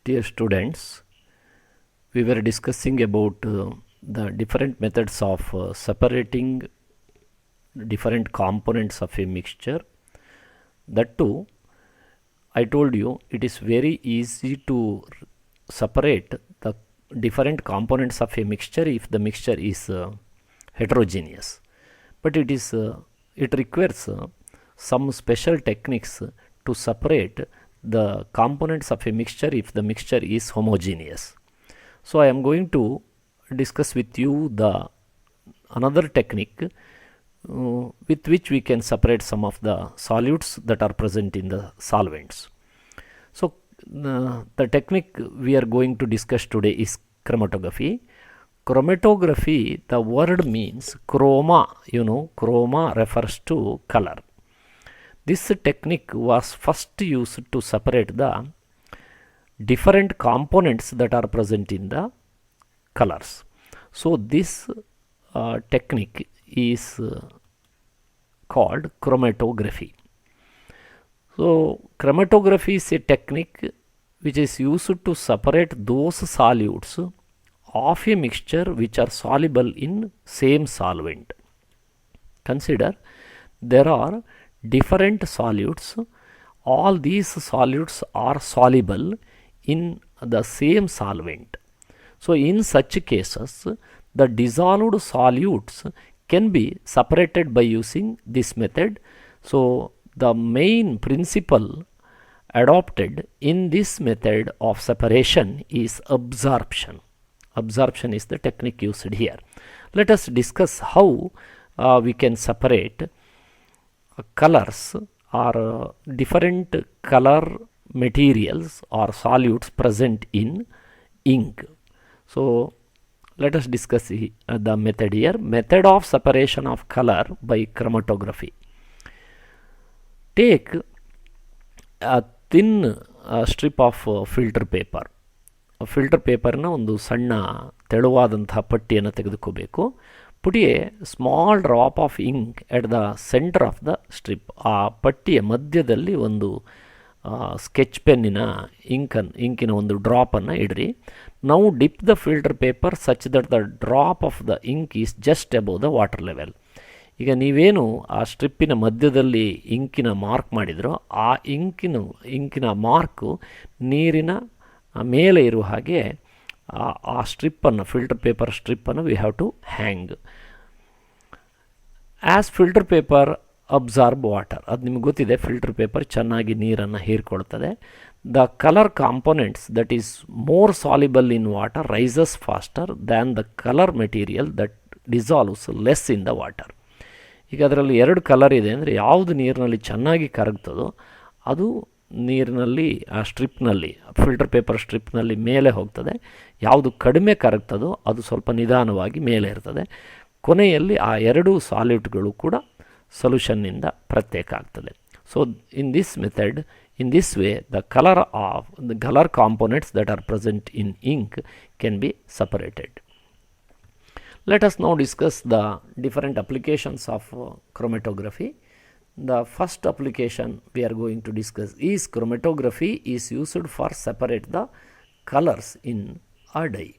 Dear students, we were discussing about the different methods of separating different components of a mixture. That too, I told you it is very easy to separate the different components of a mixture if the mixture is heterogeneous. But it requires some special techniques to separate the components of a mixture if the mixture is homogeneous. So I am going to discuss with you the another technique with which we can separate some of the solutes that are present in the solvents. So the technique we are going to discuss today is chromatography. Chromatography, the word means chroma. Chroma refers to color. This technique was first used to separate the different components that are present in the colors. So this technique is called chromatography. So chromatography is a technique which is used to separate those solutes of a mixture which are soluble in same solvent. Consider there are different solutes. All these solutes are soluble in the same solvent. So in such cases, the dissolved solutes can be separated by using this method. So the main principle adopted in this method of separation is absorption. Absorption is the technique used here. Let us discuss how we can separate colors or different color materials or solutes present in ink. So let us discuss the method here. Method of separation of color by chromatography. Take a thin strip of filter paper. Filter ಪೇಪರ್ನ ಒಂದು ಸಣ್ಣ ತೆಳುವಾದಂತಹ ಪಟ್ಟಿಯನ್ನು ತೆಗೆದುಕೋಬೇಕು. Put a small drop of ink at the centre of the strip. ಆ ಪಟ್ಟಿಯ ಮಧ್ಯದಲ್ಲಿ ಒಂದು ಸ್ಕೆಚ್ ಪೆನ್ನಿನ ಇಂಕಿನ ಒಂದು ಡ್ರಾಪನ್ನು ಇಡ್ರಿ. ನಾವು dip the filter paper such that the drop of the ink is just above the water level. ಈಗ ನೀವೇನು ಆ ಸ್ಟ್ರಿಪ್ಪಿನ ಮಧ್ಯದಲ್ಲಿ ಇಂಕಿನ ಮಾರ್ಕ್ ಮಾಡಿದ್ರೋ ಆ ಇಂಕಿನ ಮಾರ್ಕು ನೀರಿನ ಮೇಲೆ ಇರುವ ಹಾಗೆ ಆ ಸ್ಟ್ರಿಪ್ಪನ್ನು ಫಿಲ್ಟರ್ ಪೇಪರ್ ಸ್ಟ್ರಿಪ್ಪನ್ನು we have to hang. As filter paper absorb water, ಅದು ನಿಮ್ಗೆ ಗೊತ್ತಿದೆ, ಫಿಲ್ಟರ್ ಪೇಪರ್ ಚೆನ್ನಾಗಿ ನೀರನ್ನು ಹೀರ್ಕೊಳ್ತದೆ. The colour components that is more soluble in water rises faster than the colour material that dissolves less in the water. ಈಗ ಅದರಲ್ಲಿ ಎರಡು colour ಇದೆ ಅಂದರೆ ಯಾವುದು ನೀರಿನಲ್ಲಿ ಚೆನ್ನಾಗಿ ಕರಗ್ತದೋ ಅದು ನೀರಿನಲ್ಲಿ ಆ ಸ್ಟ್ರಿಪ್ನಲ್ಲಿ ಫಿಲ್ಟರ್ ಪೇಪರ್ ಸ್ಟ್ರಿಪ್ನಲ್ಲಿ ಮೇಲೆ ಹೋಗ್ತದೆ. ಯಾವುದು ಕಡಿಮೆ ಕರಗ್ತದೋ ಅದು ಸ್ವಲ್ಪ ನಿಧಾನವಾಗಿ ಮೇಲೆ ಇರ್ತದೆ. ಕೊನೆಯಲ್ಲಿ ಆ ಎರಡೂ ಸಾಲ್ಯೂಟ್ಗಳು ಕೂಡ ಸೊಲ್ಯೂಷನ್ನಿಂದ ಪ್ರತ್ಯೇಕ ಆಗ್ತದೆ. So in this method, in this way the colour components that are present in ink can be separated. Let us now discuss the different applications of chromatography. The first application we are going to discuss is chromatography is used for separate the colors in a dye.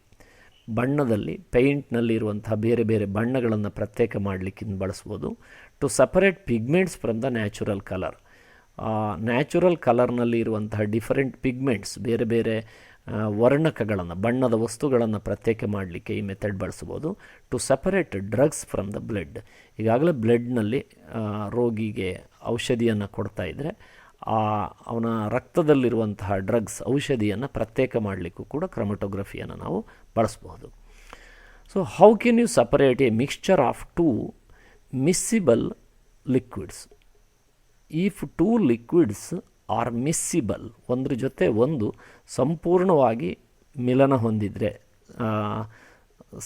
ಬಣ್ಣದಲ್ಲಿ ಪೇಂಟ್ನಲ್ಲಿ ಇರುವಂತಹ ಬೇರೆ ಬೇರೆ ಬಣ್ಣಗಳನ್ನು ಪ್ರತ್ಯೇಕ ಮಾಡಲಿಕ್ಕೆ ಬಳಸ್ಬೋದು. To separate pigments from the natural colour. Natural ಕಲರ್ನಲ್ಲಿ ಇರುವಂತಹ ಡಿಫರೆಂಟ್ ಪಿಗ್ಮೆಂಟ್ಸ್, ಬೇರೆ ಬೇರೆ ವರ್ಣಕಗಳನ್ನು, ಬಣ್ಣದ ವಸ್ತುಗಳನ್ನು ಪ್ರತ್ಯೇಕ ಮಾಡಲಿಕ್ಕೆ ಈ ಮೆಥಡ್ ಬಳಸ್ಬೋದು. To separate drugs from the blood. ಈಗಾಗಲೇ ಬ್ಲಡ್ನಲ್ಲಿ ರೋಗಿಗೆ ಔಷಧಿಯನ್ನು ಕೊಡ್ತಾ ಇದ್ದರೆ ಅವನ ರಕ್ತದಲ್ಲಿರುವಂತಹ ಡ್ರಗ್ಸ್, ಔಷಧಿಯನ್ನು ಪ್ರತ್ಯೇಕ ಮಾಡಲಿಕ್ಕೂ ಕೂಡ ಕ್ರೊಮಟೋಗ್ರಫಿಯನ್ನು ನಾವು ಬಳಸ್ಬೋದು. So how can you separate a mixture of two miscible liquids? If two liquids are miscible, ಒಂದ್ರ ಜೊತೆ ಒಂದು ಸಂಪೂರ್ಣವಾಗಿ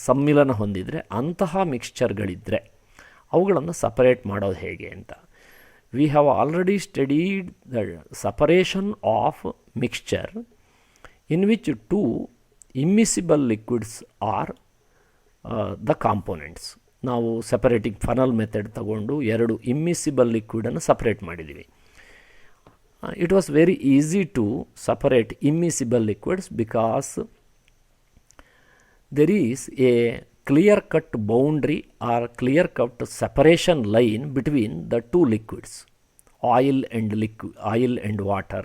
ಸಮ್ಮಿಲನ ಹೊಂದಿದರೆ ಅಂತಹ ಮಿಕ್ಸ್ಚರ್ಗಳಿದ್ದರೆ ಅವುಗಳನ್ನು ಸಪರೇಟ್ ಮಾಡೋದು ಹೇಗೆ ಅಂತ. We have already studied the separation of mixture in which two immiscible liquids are the components. ನಾವು ಸೆಪರೇಟಿಂಗ್ ಫನಲ್ ಮೆಥಡ್ ತಗೊಂಡು ಎರಡು ಇಮ್ಮಿಸಿಬಲ್ ಲಿಕ್ವಿಡನ್ನು ಸಪರೇಟ್ ಮಾಡಿದ್ದೀವಿ. it was very easy to separate immiscible liquids because there is a clear-cut boundary or clear-cut separation line between the two liquids, oil and water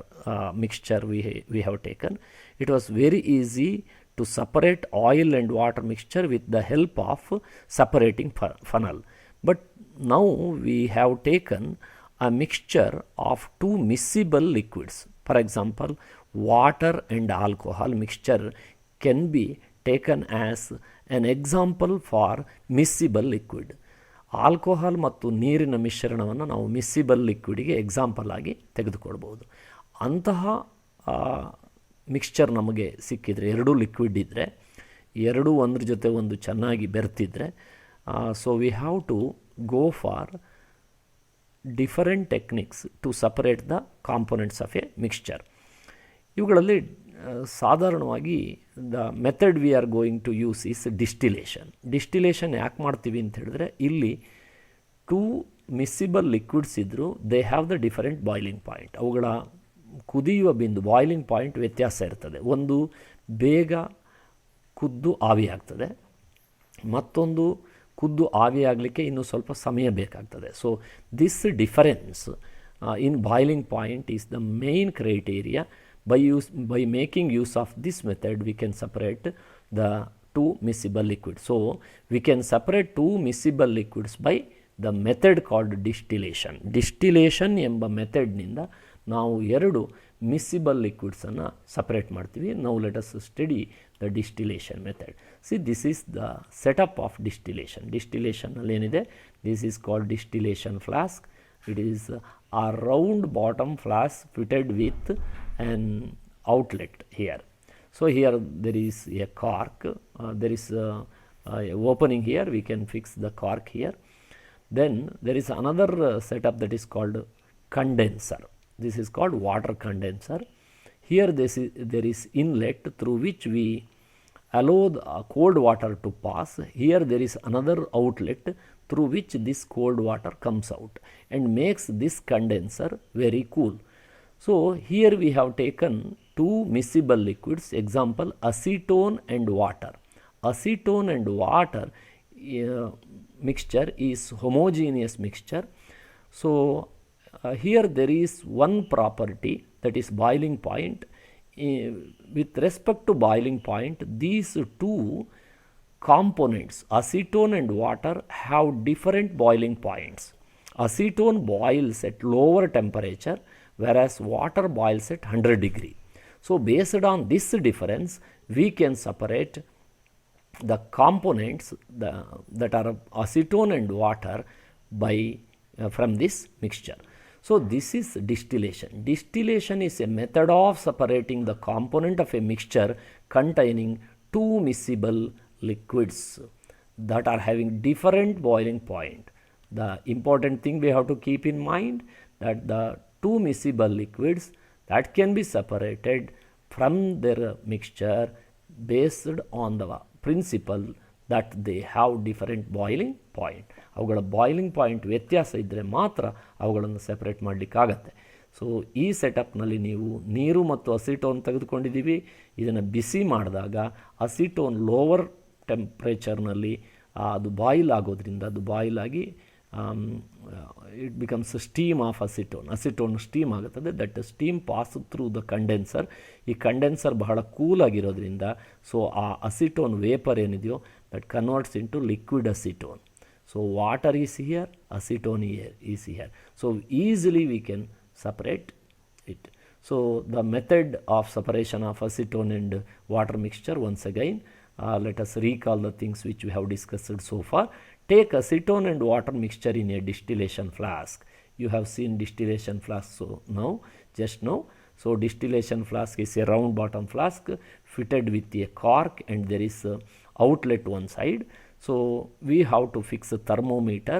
mixture we have taken. It was very easy to separate oil and water mixture with the help of separating funnel. But now we have taken a mixture of two miscible liquids. For example, water and alcohol mixture can be taken as an example for miscible liquid. Alcohol ಮತ್ತು ನೀರಿನ ಮಿಶ್ರಣವನ್ನು ನಾವು ಮಿಸ್ಸಿಬಲ್ ಲಿಕ್ವಿಡ್ಗೆ example ಆಗಿ ತೆಗೆದುಕೊಳ್ಬೋದು. ಅಂತಹ mixture ನಮಗೆ ಸಿಕ್ಕಿದರೆ, ಎರಡೂ ಲಿಕ್ವಿಡ್ ಇದ್ದರೆ, ಎರಡೂ ಒಂದ್ರ ಜೊತೆ ಒಂದು ಚೆನ್ನಾಗಿ ಬೆರ್ತಿದ್ರೆ, so we have to go for different techniques to separate the components of a mixture. ಇವುಗಳಲ್ಲಿ ಸಾಧಾರಣವಾಗಿ the method we are going to use is distillation. Distillation ಯಾಕೆ ಮಾಡ್ತೀವಿ ಅಂತ ಹೇಳಿದ್ರೆ, ಇಲ್ಲಿ ಟೂ ಮಿಸ್ಸಿಬಲ್ ಲಿಕ್ವಿಡ್ಸ್ ಇದ್ದರೂ they have the different boiling point. ಅವುಗಳ ಕುದಿಯುವ ಬಿಂದು ಬಾಯ್ಲಿಂಗ್ ಪಾಯಿಂಟ್ ವ್ಯತ್ಯಾಸ ಇರ್ತದೆ. ಒಂದು ಬೇಗ ಕುದ್ದು ಆವಿಯಾಗ್ತದೆ, ಮತ್ತೊಂದು ಕುದ್ದು ಆವಿಯಾಗಲಿಕ್ಕೆ ಇನ್ನೂ ಸ್ವಲ್ಪ ಸಮಯ ಬೇಕಾಗ್ತದೆ. So this difference in boiling point is the main criteria. By making use of this method, we can separate the two miscible liquids. So we can separate two miscible liquids by the method called distillation. Distillation ಎಂಬ ಮೆಥಡ್ನಿಂದ ನಾವು ಎರಡು miscible liquidsನ್ನು separate ಮಾಡ್ತೀವಿ. Now let us study the distillation method. See, this is the setup of distillation. Distillation ಅಲ್ಲಿ ಏನಿದೆ, this is called distillation flask. It is a round bottom flask fitted with an outlet here. So here there is a cork, there is a opening here, we can fix the cork here. Then there is another setup that is called condenser. This is called water condenser. Here there is inlet through which we allow the cold water to pass. Here there is another outlet through which this cold water comes out and makes this condenser very cool. So here we have taken two miscible liquids, example acetone and water. Acetone and water mixture is homogeneous mixture. So here there is one property, that is boiling point. With respect to boiling point, these two components, acetone and water, have different boiling points. Acetone boils at lower temperature, whereas water boils at 100 degree. So based on this difference, we can separate the components that are acetone and water by from this mixture. So this is distillation. Distillation is a method of separating the component of a mixture containing two miscible liquids that are having different boiling point. The important thing we have to keep in mind, that the two miscible liquids that can be separated from their mixture based on the principle that they have different boiling point. ಅವುಗಳ boiling point ವ್ಯತ್ಯಾಸ ಇದ್ದರೆ ಮಾತ್ರ ಅವುಗಳನ್ನು separate ಮಾಡಲಿಕ್ಕಾಗತ್ತೆ. So ಈ ಸೆಟಪ್ನಲ್ಲಿ ನೀವು ನೀರು ಮತ್ತು acetone ತೆಗೆದುಕೊಂಡಿದ್ದೀವಿ. ಇದನ್ನು ಬಿಸಿ ಮಾಡಿದಾಗ ಅಸಿಟೋನ್ ಲೋವರ್ ಟೆಂಪ್ರೇಚರ್ನಲ್ಲಿ ಅದು ಬಾಯ್ಲ್ ಆಗೋದ್ರಿಂದ ಅದು ಬಾಯ್ಲ್ ಆಗಿ it becomes steam of acetone steam ಆಗುತ್ತದೆ. That steam pass through the condenser. ಈ ಕಂಡೆನ್ಸರ್ ಬಹಳ ಕೂಲಾಗಿರೋದ್ರಿಂದ ಸೊ ಆ ಅಸಿಟೋನ್ ವೇಪರ್ ಏನಿದೆಯೋ that converts into liquid acetone. So water is here, acetone is here. So easily we can separate it. So the method of separation of acetone and water mixture, once again, let us recall the things which we have discussed so far. Take acetone and water mixture in a distillation flask. You have seen distillation flask just now. So distillation flask is a round bottom flask fitted with a cork and there is a outlet one side. So we have to fix a thermometer.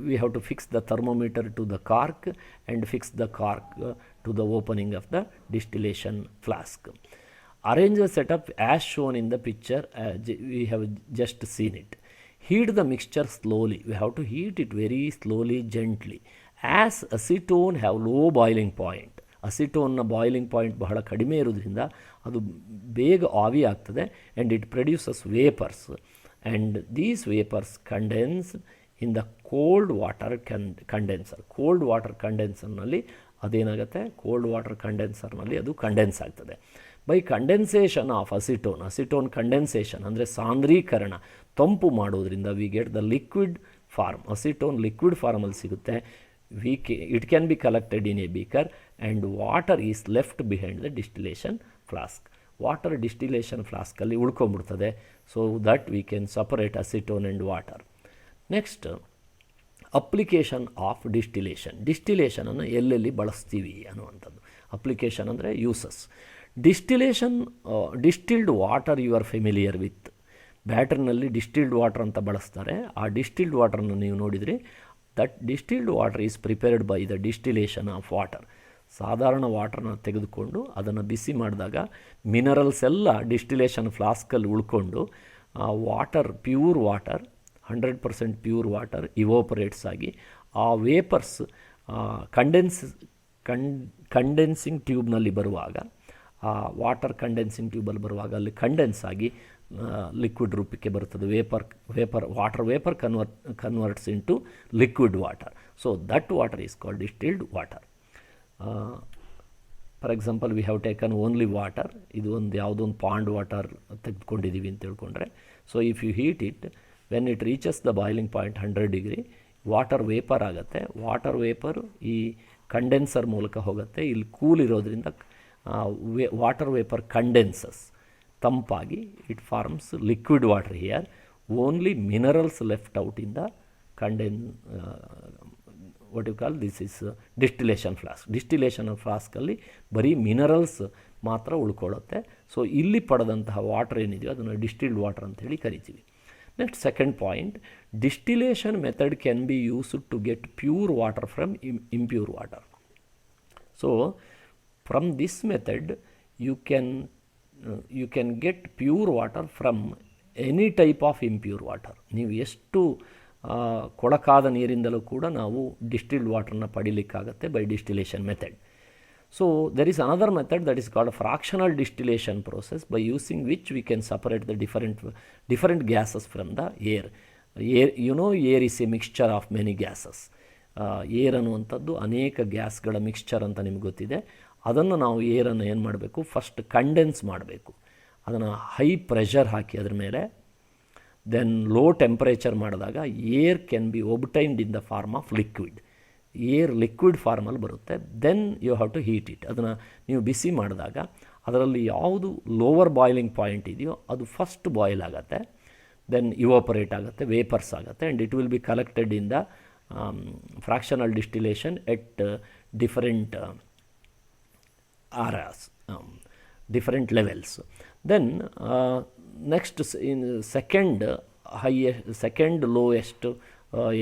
We have to fix the thermometer to the cork and fix the cork to the opening of the distillation flask. Arrange the setup as shown in the picture. We have just seen it. Heat the mixture slowly. We have to heat it very slowly, gently. As acetone have low boiling point. ಅಸಿಟೋನ್ನ boiling point ಬಹಳ ಕಡಿಮೆ ಇರೋದ್ರಿಂದ ಅದು ಬೇಗ ಆವಿ ಆಗ್ತದೆ and it produces vapours and these vapours condense in the cold water condenser. Cold water ಕಂಡೆನ್ಸರ್ನಲ್ಲಿ ಅದೇನಾಗುತ್ತೆ, ಕೋಲ್ಡ್ ವಾಟರ್ ಕಂಡೆನ್ಸರ್ನಲ್ಲಿ ಅದು ಕಂಡೆನ್ಸ್ ಆಗ್ತದೆ. By condensation of acetone condensation ಅಂದರೆ ಸಾಂದ್ರೀಕರಣ, ತಂಪು ಮಾಡೋದ್ರಿಂದ we get the liquid form. Acetone liquid ಫಾರ್ಮಲ್ಲಿ ಸಿಗುತ್ತೆ. It can be collected in a beaker and water is left behind the distillation flask. Water distillation ಫ್ಲಾಸ್ಕಲ್ಲಿ ಉಳ್ಕೊಂಬಿಡ್ತದೆ. So that we can separate acetone and water. Next, application of ಡಿಸ್ಟಿಲೇಷನನ್ನು ಎಲ್ಲೆಲ್ಲಿ ಬಳಸ್ತೀವಿ ಅನ್ನುವಂಥದ್ದು. Application ಅಂದರೆ uses. Distilled water you are familiar with. ಬ್ಯಾಟ್ರಿನಲ್ಲಿ distilled water ಅಂತ ಬಳಸ್ತಾರೆ. ಆ ಡಿಸ್ಟಿಲ್ಡ್ ವಾಟರನ್ನು ನೀವು ನೋಡಿದರೆ that distilled water is prepared by the distillation of water. ಸಾಧಾರಣ ವಾಟರ್ನ ತೆಗೆದುಕೊಂಡು ಅದನ್ನು ಬಿಸಿ ಮಾಡಿದಾಗ ಮಿನರಲ್ಸ್ ಎಲ್ಲ ಡಿಸ್ಟಿಲೇಷನ್ ಫ್ಲಾಸ್ಕಲ್ಲಿ ಉಳ್ಕೊಂಡು water, pure water, 100% pure water evaporates ಆಗಿ ಆ ವೇಪರ್ಸ್ ಕಂಡೆನ್ಸಿಂಗ್ ಟ್ಯೂಬ್ನಲ್ಲಿ ಬರುವಾಗ, ಆ ವಾಟರ್ ಕಂಡೆನ್ಸಿಂಗ್ ಟ್ಯೂಬಲ್ಲಿ ಬರುವಾಗ ಅಲ್ಲಿ ಕಂಡೆನ್ಸ್ ಆಗಿ ಲಿಕ್ವಿಡ್ ರೂಪಕ್ಕೆ ಬರುತ್ತದೆ. Water vapour converts into liquid water. So that water is called distilled water. For example, we have taken only water. ಇದು ಒಂದು ಯಾವುದೋ ಒಂದು ಪಾಂಡ್ ವಾಟರ್ ತೆಗೆದುಕೊಂಡಿದ್ದೀವಿ ಅಂತ ತಿಳ್ಕೊಂಡ್ರೆ, so if you heat it, when it reaches the boiling point 100 degree, water vapour ಆಗುತ್ತೆ. Water vapour ಈ condenser ಮೂಲಕ ಹೋಗುತ್ತೆ. ಇಲ್ಲಿ ಕೂಲ್ ಇರೋದ್ರಿಂದ ವಾಟರ್ ವೇಪರ್ ಕಂಡೆನ್ಸಸ್, ತಂಪಾಗಿ it forms liquid water here. Only minerals left out in the what you call this is distillation flask. Distillation ಫ್ಲಾಸ್ಕಲ್ಲಿ ಬರೀ minerals ಮಾತ್ರ ಉಳ್ಕೊಳ್ಳುತ್ತೆ. ಸೊ ಇಲ್ಲಿ ಪಡೆದಂತಹ ವಾಟರ್ ಏನಿದೆಯೋ ಅದನ್ನು ಡಿಸ್ಟಿಲ್ಡ್ ವಾಟರ್ ಅಂತೇಳಿ ಕರಿತೀವಿ. Next, second point, distillation method can be used to get pure water from impure water. So from this method you can get pure water from any type of impure water. ನೀವು ಎಷ್ಟು ಕೊಳಕಾದ ನೀರಿಂದಲೂ ಕೂಡ ನಾವು distilled ವಾಟರ್ನ ಪಡಿಲಿಕ್ಕಾಗತ್ತೆ by distillation method. So there is another method that is called a fractional distillation process, by using which we can separate the different gases from the air. Air is a mixture of many gases. Air ಅನ್ನುವಂಥದ್ದು ಅನೇಕ ಗ್ಯಾಸ್ಗಳ mixture ಅಂತ ನಿಮ್ಗೆ ಗೊತ್ತಿದೆ. ಅದನ್ನು ನಾವು ಏರನ್ನು ಏನು ಮಾಡಬೇಕು, first condense ಮಾಡಬೇಕು. ಅದನ್ನು ಹೈ ಪ್ರೆಷರ್ ಹಾಕಿ ಅದ್ರ ಮೇಲೆ, ದೆನ್ ಲೋ ಟೆಂಪರೇಚರ್ ಮಾಡಿದಾಗ air can be obtained in the form of liquid. Air liquid ಫಾರ್ಮಲ್ಲಿ ಬರುತ್ತೆ. Then you have to heat it. ಅದನ್ನು ನೀವು ಬಿಸಿ ಮಾಡಿದಾಗ ಅದರಲ್ಲಿ ಯಾವುದು ಲೋವರ್ ಬಾಯ್ಲಿಂಗ್ ಪಾಯಿಂಟ್ ಇದೆಯೋ ಅದು ಫಸ್ಟ್ ಬಾಯ್ಲ್ ಆಗುತ್ತೆ, ದೆನ್ ಇವಾಪರೇಟ್ ಆಗುತ್ತೆ, ವೇಪರ್ಸ್ ಆಗುತ್ತೆ, and it will be collected in the fractional distillation at different areas, different levels. Then next, in second lowest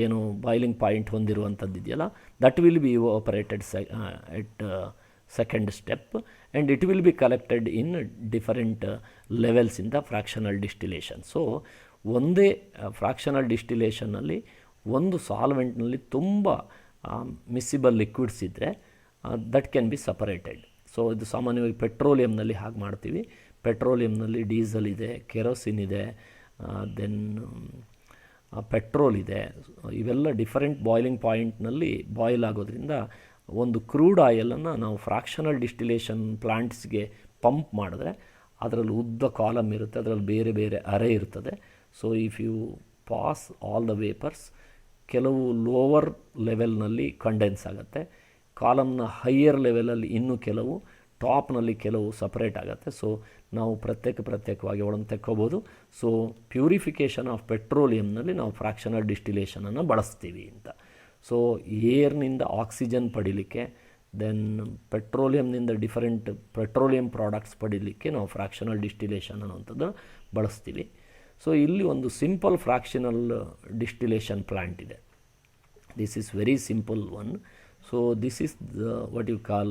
ಏನು ಬಾಯ್ಲಿಂಗ್ ಪಾಯಿಂಟ್ ಹೊಂದಿರುವಂಥದ್ದು ಇದೆಯಲ್ಲ, that will be evaporated at second step, and it will be collected in different levels in the fractional distillation. So ಒಂದೇ fractional ಡಿಸ್ಟಿಲೇಷನಲ್ಲಿ ಒಂದು ಸಾಲ್ವೆಂಟ್ನಲ್ಲಿ ತುಂಬ ಮಿಸ್ಸಿಬಲ್ liquids ಇದ್ದರೆ that can be separated. So ಇದು ಸಾಮಾನ್ಯವಾಗಿ ಪೆಟ್ರೋಲಿಯಂನಲ್ಲಿ ಹಾಗೆ ಮಾಡ್ತೀವಿ. ಪೆಟ್ರೋಲಿಯಂನಲ್ಲಿ ಡೀಸೆಲ್ ಇದೆ, ಕೆರೋಸಿನ್ ಇದೆ, ದೆನ್ ಪೆಟ್ರೋಲ್ ಇದೆ. ಇವೆಲ್ಲ ಡಿಫರೆಂಟ್ ಬಾಯ್ಲಿಂಗ್ ಪಾಯಿಂಟ್ನಲ್ಲಿ ಬಾಯ್ಲ್ ಆಗೋದ್ರಿಂದ ಒಂದು ಕ್ರೂಡ್ ಆಯಿಲನ್ನು ನಾವು ಫ್ರಾಕ್ಷನಲ್ ಡಿಸ್ಟಿಲೇಷನ್ ಪ್ಲಾಂಟ್ಸ್ಗೆ ಪಂಪ್ ಮಾಡಿದ್ರೆ ಅದರಲ್ಲಿ ಉದ್ದ ಕಾಲಮ್ ಇರುತ್ತೆ, ಅದರಲ್ಲಿ ಬೇರೆ ಬೇರೆ ಅರೆ ಇರ್ತದೆ. So if you pass all the vapours, ಕೆಲವು ಲೋವರ್ ಲೆವೆಲ್ನಲ್ಲಿ ಕಂಡೆನ್ಸ್ ಆಗುತ್ತೆ, ಕಾಲಮ್ನ ಹೈಯರ್ ಲೆವೆಲಲ್ಲಿ ಇನ್ನೂ ಕೆಲವು, ಟಾಪ್ನಲ್ಲಿ ಕೆಲವು ಸಪ್ರೇಟ್ ಆಗುತ್ತೆ. ಸೊ ನಾವು ಪ್ರತ್ಯೇಕವಾಗಿ ಒಳಗೆ ತೆಕ್ಕೋಬೋದು. ಸೊ ಪ್ಯೂರಿಫಿಕೇಷನ್ ಆಫ್ ಪೆಟ್ರೋಲಿಯಂನಲ್ಲಿ ನಾವು ಫ್ರಾಕ್ಷನಲ್ ಡಿಸ್ಟಿಲೇಷನನ್ನು ಬಳಸ್ತೀವಿ ಅಂತ. ಸೊ ಏರ್ನಿಂದ ಆಕ್ಸಿಜನ್ ಪಡಿಲಿಕ್ಕೆ, ದೆನ್ ಪೆಟ್ರೋಲಿಯಂನಿಂದ ಡಿಫರೆಂಟ್ ಪೆಟ್ರೋಲಿಯಂ ಪ್ರಾಡಕ್ಟ್ಸ್ ಪಡಿಲಿಕ್ಕೆ ನಾವು ಫ್ರಾಕ್ಷನಲ್ ಡಿಸ್ಟಿಲೇಷನ್ ಅನ್ನುವಂಥದ್ದು ಬಳಸ್ತೀವಿ. ಸೊ ಇಲ್ಲಿ ಒಂದು ಸಿಂಪಲ್ ಫ್ರಾಕ್ಷನಲ್ ಡಿಸ್ಟಿಲೇಷನ್ ಪ್ಲಾಂಟ್ ಇದೆ. This is very simple one. So this is what you call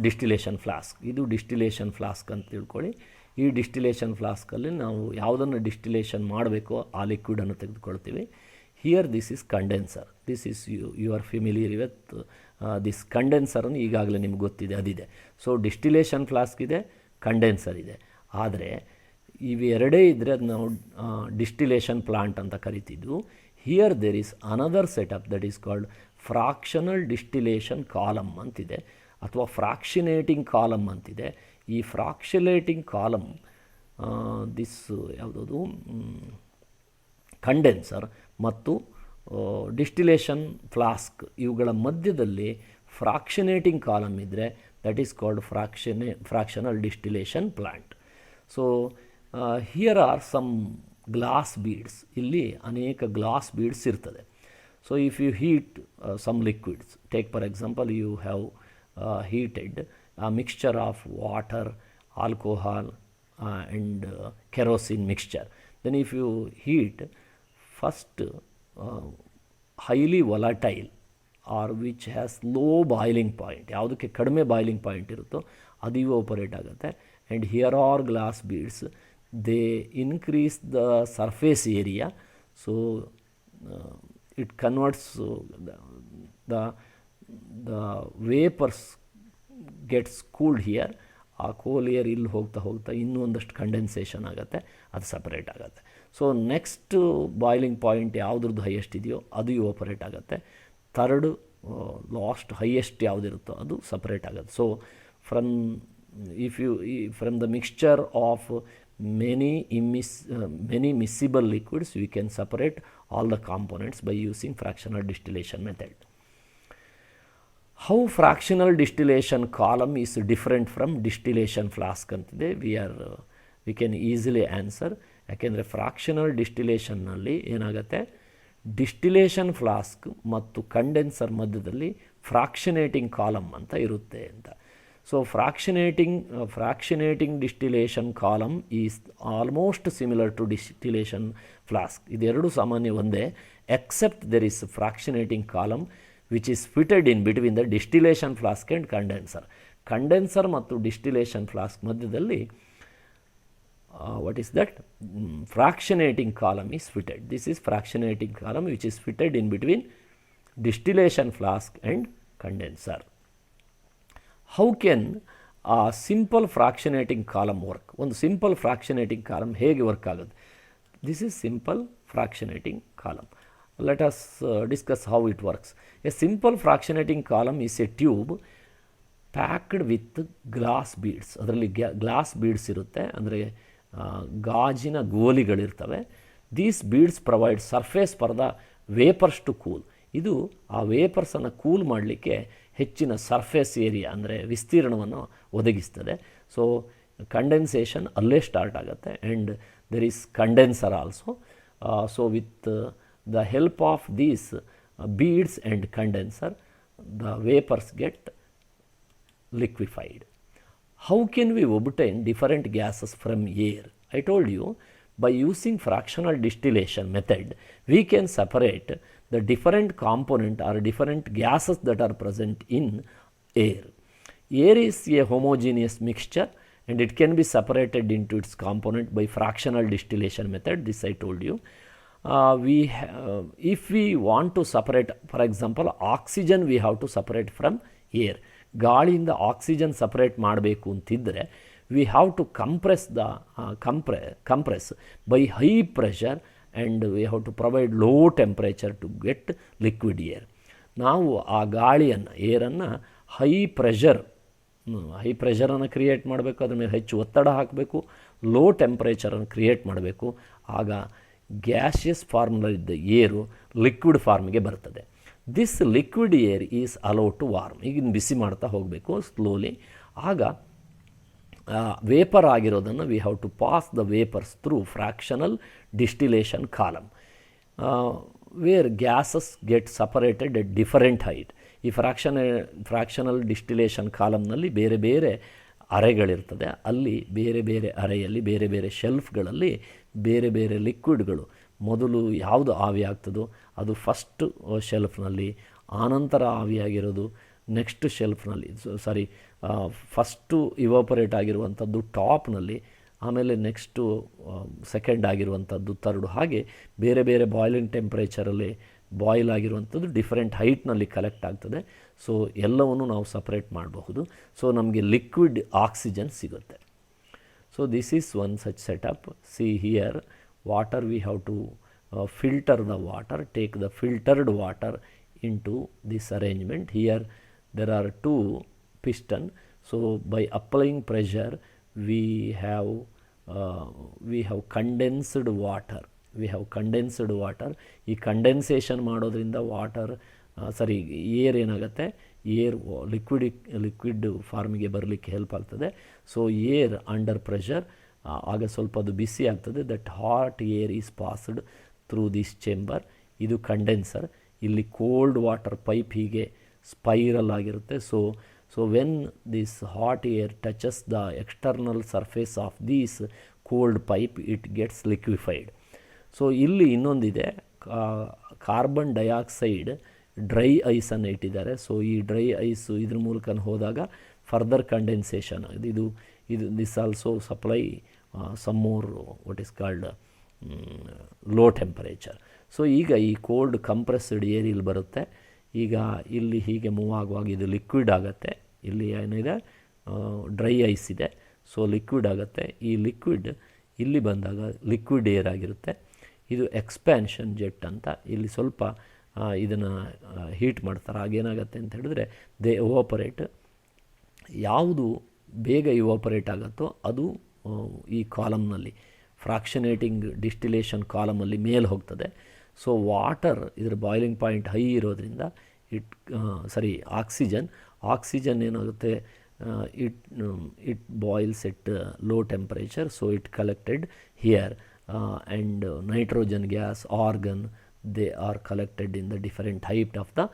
distillation flask. ಇದು ಡಿಸ್ಟಿಲೇಷನ್ ಫ್ಲಾಸ್ಕ್ ಅಂತ ತಿಳ್ಕೊಳ್ಳಿ. ಈ ಡಿಸ್ಟಿಲೇಷನ್ ಫ್ಲಾಸ್ಕಲ್ಲಿ ನಾವು ಯಾವುದನ್ನು ಡಿಸ್ಟಿಲೇಷನ್ ಮಾಡಬೇಕೋ ಆ ಲಿಕ್ವಿಡನ್ನು ತೆಗೆದುಕೊಳ್ತೀವಿ. Here this is condenser. This is you are familiar with this ಕಂಡೆನ್ಸರನ್ನು ಈಗಾಗಲೇ ನಿಮ್ಗೆ ಗೊತ್ತಿದೆ, ಅದಿದೆ. ಸೊ ಡಿಸ್ಟಿಲೇಷನ್ ಫ್ಲಾಸ್ಕ್ ಇದೆ, ಕಂಡೆನ್ಸರ್ ಇದೆ. ಆದರೆ ಇವೆರಡೇ ಇದ್ದರೆ ಅದು ನಾವು ಡಿಸ್ಟಿಲೇಷನ್ ಪ್ಲಾಂಟ್ ಅಂತ ಕರಿತಿದ್ವು. Here there is another setup that is called fractional distillation column ಅಂತಿದೆ, ಅಥವಾ ಫ್ರಾಕ್ಷನೇಟಿಂಗ್ ಕಾಲಮ್ ಅಂತಿದೆ. ಈ ಫ್ರಾಕ್ಷನೇಟಿಂಗ್ ಕಾಲಮ್ ದಿಸ್ ಯಾವುದದು ಕಂಡೆನ್ಸರ್ ಮತ್ತು ಡಿಸ್ಟಿಲೇಷನ್ ಫ್ಲಾಸ್ಕ್ ಇವುಗಳ ಮಧ್ಯದಲ್ಲಿ ಫ್ರಾಕ್ಷನೇಟಿಂಗ್ ಕಾಲಮ್ ಇದ್ದರೆ that is called fractional distillation plant. So here are some glass beads. ಇಲ್ಲಿ ಅನೇಕ ಗ್ಲಾಸ್ ಬೀಡ್ಸ್ ಇರ್ತದೆ. So if you heat some liquids, take for example you have heated a mixture of water, alcohol and kerosene mixture. Then if you heat first highly volatile or which has low boiling point, ಯಾವುದಕ್ಕೆ ಕಡಿಮೆ boiling point ಇರುತ್ತೋ ಅದು evaporate ಆಗುತ್ತೆ. And here are glass beads, they increase the surface area. So it converts the vapors gets cooled here. ಆ cool air ಇಲ್ಲಿ ಹೋಗ್ತಾ ಹೋಗ್ತಾ ಇನ್ನೂ ಒಂದಷ್ಟು ಕಂಡೆನ್ಸೇಷನ್ ಆಗುತ್ತೆ, ಅದು ಸಪ್ರೇಟ್ ಆಗುತ್ತೆ. ಸೊ ನೆಕ್ಸ್ಟ್ ಬಾಯ್ಲಿಂಗ್ ಪಾಯಿಂಟ್ ಯಾವುದ್ರದ್ದು ಹೈಯೆಸ್ಟ್ ಇದೆಯೋ ಅದು ಇವಾಪರೇಟ್ ಆಗುತ್ತೆ. ಥರ್ಡ್ ಲಾಸ್ಟ್ ಹೈಯೆಸ್ಟ್ ಯಾವುದಿರುತ್ತೋ ಅದು ಸಪ್ರೇಟ್ ಆಗುತ್ತೆ. So from the mixture of many miscible liquids we can separate all the components by using fractional distillation method. How fractional distillation column is different from distillation flask ಅಂತಿದೆ, we can easily answer. ಯಾಕೆಂದರೆ fractional ಡಿಸ್ಟಿಲೇಷನ್ನಲ್ಲಿ ಏನಾಗುತ್ತೆ, distillation flask ಮತ್ತು condenser ಮಧ್ಯದಲ್ಲಿ fractionating column ಅಂತ ಇರುತ್ತೆ ಅಂತ. So fractionating distillation column is almost similar to distillation flask. ಇದೆರಡು ಸಾಮಾನ್ಯ ಒಂದೇ, except there is fractionating column which is fitted in between the distillation flask and condenser. Condenser ಮತ್ತು distillation flask ಮಧ್ಯದಲ್ಲಿ what is that? Fractionating column is fitted. This is fractionating column which is fitted in between distillation flask and condenser. How can a simple fractionating column work? ಒಂದು simple ಫ್ರಾಕ್ಷನೇಟಿಂಗ್ column ಹೇಗೆ work ಆಗುತ್ತೆ? This is simple fractionating column. Let us discuss how it works. A simple fractionating column is a tube packed with glass beads. ಅದರಲ್ಲಿ glass beads ಇರುತ್ತೆ, ಅಂದರೆ ಗಾಜಿನ ಗೋಲಿಗಳಿರ್ತವೆ. These beads provide surface for the vapours to cool. ಇದು ಆ ವೇಪರ್ಸನ್ನು cool ಮಾಡಲಿಕ್ಕೆ ಹೆಚ್ಚಿನ surface area ಅಂದರೆ ವಿಸ್ತೀರ್ಣವನ್ನು ಒದಗಿಸ್ತದೆ. ಸೊ ಕಂಡೆನ್ಸೇಷನ್ ಅಲ್ಲೇ ಸ್ಟಾರ್ಟ್ ಆಗುತ್ತೆ. And there is condenser also. So with the help of these beads and condenser, the vapors get liquefied. How can we obtain different gases from air? I told you, by using fractional distillation method, we can separate the different component or different gases that are present in air. Air is a homogeneous mixture and it can be separated into its component by fractional distillation method. This I told you. If we want to separate, for example, oxygen we have to separate from air. ಗಾಳಿಯಿಂದ oxygen separate ಮಾಡಬೇಕು ಅಂತಿದ್ದರೆ we have to compress by high pressure and we have to provide low temperature to get liquid air. ನಾವು ಆ ಗಾಳಿಯನ್ನು ಏರನ್ನು high ಪ್ರೆಷರನ್ನು create ಮಾಡಬೇಕು, ಅದ್ರ ಮೇಲೆ ಹೆಚ್ಚು ಒತ್ತಡ ಹಾಕಬೇಕು, ಲೋ ಟೆಂಪ್ರೇಚರನ್ನು ಕ್ರಿಯೇಟ್ ಮಾಡಬೇಕು. ಆಗ ಗ್ಯಾಸಿಯಸ್ ಫಾರ್ಮ್ನಲ್ಲಿದ್ದ ಏರು ಲಿಕ್ವಿಡ್ ಫಾರ್ಮ್ಗೆ ಬರ್ತದೆ. This liquid air is allowed to warm. ಈಗಿನ ಬಿಸಿ ಮಾಡ್ತಾ ಹೋಗಬೇಕು ಸ್ಲೋಲಿ. ಆಗ ವೇಪರ್ ಆಗಿರೋದನ್ನು we have to pass the vapours through fractional distillation column where gases get separated at different height. ಈ ಫ್ರಾಕ್ಷನಲ್ ಡಿಸ್ಟಿಲೇಷನ್ ಕಾಲಮ್ನಲ್ಲಿ ಬೇರೆ ಬೇರೆ ಅರೆಗಳಿರ್ತದೆ. ಅಲ್ಲಿ ಬೇರೆ ಬೇರೆ ಅರೆಯಲ್ಲಿ ಬೇರೆ ಬೇರೆ ಶೆಲ್ಫ್ಗಳಲ್ಲಿ ಬೇರೆ ಬೇರೆ ಲಿಕ್ವಿಡ್ಗಳು, ಮೊದಲು ಯಾವುದು ಆವಿಯಾಗ್ತದೋ ಅದು ಫಸ್ಟ್ ಶೆಲ್ಫ್ನಲ್ಲಿ, ಆನಂತರ ಆವಿಯಾಗಿರೋದು ನೆಕ್ಸ್ಟ್ ಶೆಲ್ಫ್ನಲ್ಲಿ, ಫಸ್ಟು ಇವಾಪರೇಟ್ ಆಗಿರುವಂಥದ್ದು ಟಾಪ್ನಲ್ಲಿ, ಆಮೇಲೆ ನೆಕ್ಸ್ಟು ಸೆಕೆಂಡ್ ಆಗಿರುವಂಥದ್ದು ಥರ್ಡು, ಹಾಗೆ ಬೇರೆ ಬೇರೆ ಬಾಯ್ಲಿಂಗ್ ಟೆಂಪ್ರೇಚರಲ್ಲಿ ಬಾಯ್ಲ್ ಆಗಿರುವಂಥದ್ದು ಡಿಫರೆಂಟ್ ಹೈಟ್ನಲ್ಲಿ ಕಲೆಕ್ಟ್ ಆಗ್ತದೆ. ಸೊ ಎಲ್ಲವನ್ನು ನಾವು ಸಪ್ರೇಟ್ ಮಾಡಬಹುದು. ಸೊ ನಮಗೆ ಲಿಕ್ವಿಡ್ ಆಕ್ಸಿಜನ್ ಸಿಗುತ್ತೆ. So this is one such setup. See here water we have to filter the water, take the filtered water into this arrangement. Here there are two piston. So by applying pressure we have condensed water. ಈ condensation ಮಾಡೋದ್ರಿಂದ water air ಏನಾಗುತ್ತೆ, air liquid ಫಾರ್ಮಿಗೆ ಬರಲಿಕ್ಕೆ help ಆಗ್ತದೆ. So air under pressure ಆಗ ಸ್ವಲ್ಪ ಅದು ಬಿಸಿ ಆಗ್ತದೆ. That hot air is passed through this chamber. ಇದು ಕಂಡೆನ್ಸರ್. ಇಲ್ಲಿ ಕೋಲ್ಡ್ ವಾಟರ್ ಪೈಪ್ ಹೀಗೆ ಸ್ಪೈರಲ್ ಆಗಿರುತ್ತೆ. So when this hot air touches the external surface of this cold pipe it gets liquefied. So ಇಲ್ಲಿ ಇನ್ನೊಂದಿದೆ, ಕಾರ್ಬನ್ ಡೈಆಕ್ಸೈಡ್ ಡ್ರೈ ಐಸನ್ನು ಇಟ್ಟಿದ್ದಾರೆ. So ಈ dry ice ಇದ್ರ ಮೂಲಕ ಹೋದಾಗ ಫರ್ದರ್ ಕಂಡೆನ್ಸೇಷನ್ ಇದು this also supply some more what is called low temperature. So ಈಗ ಈ ಕೋಲ್ಡ್ ಕಂಪ್ರೆಸ್ಡ್ ಏರ್ ಇಲ್ಲಿ ಬರುತ್ತೆ. ಈಗ ಇಲ್ಲಿ ಹೀಗೆ ಮೂವ್ ಆಗುವಾಗ ಇದು ಲಿಕ್ವಿಡ್ ಆಗುತ್ತೆ. ಇಲ್ಲಿ ಏನಿದೆ ಡ್ರೈ ಐಸ್ ಇದೆ. ಸೊ ಲಿಕ್ವಿಡ್ ಆಗುತ್ತೆ. ಈ ಲಿಕ್ವಿಡ್ ಇಲ್ಲಿ ಬಂದಾಗ ಲಿಕ್ವಿಡ್ ಏರ್ ಆಗಿರುತ್ತೆ. ಇದು ಎಕ್ಸ್ಪ್ಯಾನ್ಷನ್ ಜೆಟ್ ಅಂತ. ಇಲ್ಲಿ ಸ್ವಲ್ಪ ಇದನ್ನು ಹೀಟ್ ಮಾಡ್ತಾರೆ. ಆಗೇನಾಗುತ್ತೆ ಅಂತ ಹೇಳಿದ್ರೆ ದೇ ಇವಾಪರೇಟ್. ಯಾವುದು ಬೇಗ ಇವಾಪರೇಟ್ ಆಗುತ್ತೋ ಅದು ಈ ಕಾಲಮ್ನಲ್ಲಿ ಫ್ರಾಕ್ಷನೇಟಿಂಗ್ ಡಿಸ್ಟಿಲೇಷನ್ ಕಾಲಮಲ್ಲಿ ಮೇಲೆ ಹೋಗ್ತದೆ. ಸೊ ವಾಟರ್ ಇದರ ಬಾಯ್ಲಿಂಗ್ ಪಾಯಿಂಟ್ ಹೈ ಇರೋದ್ರಿಂದ ಆಕ್ಸಿಜನ್ ಏನಾಗುತ್ತೆ, it boils at low temperature. So it collected here and nitrogen gas, organ, they are collected in the different height of the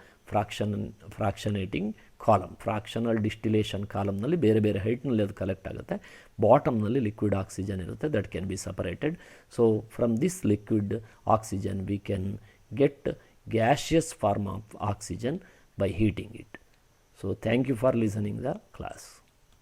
fractionating column. Fractional distillation ಕಾಲಮ್ನಲ್ಲಿ ಬೇರೆ ಬೇರೆ ಹೈಟ್ನಲ್ಲಿ ಅದು collect ಆಗುತ್ತೆ. ಬಾಟಮ್ನಲ್ಲಿ liquid oxygen ಇರುತ್ತೆ, that can be separated. So from this liquid oxygen we can get gaseous form of oxygen by heating it. So thank you for listening the class.